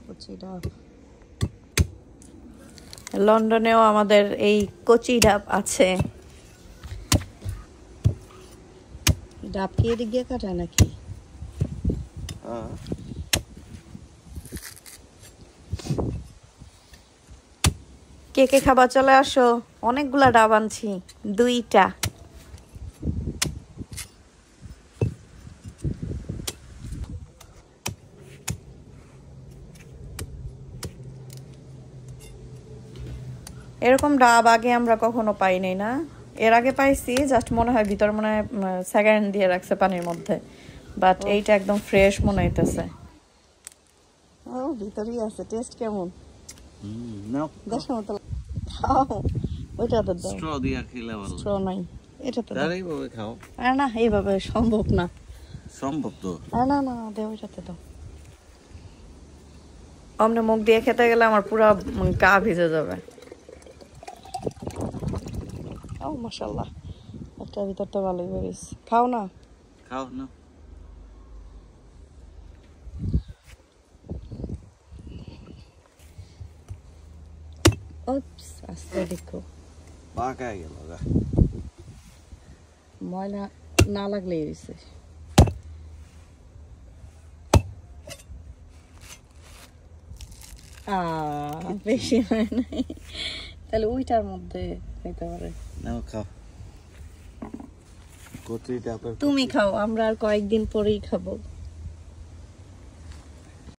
কচি ডাব। লন্ডনেও আমাদের এই কচি ডাব আছে। ডাব কি এদিক দিয়ে কাটায় নাকি? কে কে খাবার চলে আসো, অনেকগুলা ডাব আনছি, 2টা। এরকম ডাব আগে আমরা কখনো পাই নাই না? এর আগে পাইছি, জাস্ট মনে হয় ভিতর মনে হয় সেকেন্ড দিয়ে রাখছে পানির মধ্যে, বাট এইটা একদম ফ্রেশ মনে হইতেছে। ও ভিতরেই আছে। টেস্ট কেমন? দেখো তো, খাও। ওইটাতে দাও। স্ট্র দিয়া খেলে ভালো। স্ট্র নাই, এটাতে দাও। এইভাবে খাও। না, এইভাবে সম্ভব না। সম্ভব তো। না না, দেও, ওইটাতে দাও। অমনে মুখ দিয়ে খেতে গেলে আমার পুরো গা ভিজে যাবে। ও মাশাআল্লাহ, একটা ভিতরটা ভালোই বেরিয়েছে। খাও না। খাও না। ওপস, আস্তে দেখো। পাকা গেল গা। ময়লা না লাগলেই হয়েছে। বেশি হয় নাই, তাহলে ওইটার মধ্যে হইতে পারে। নাও খাও। তুমি খাও, আমরা আর কয়েকদিন পরেই খাবো।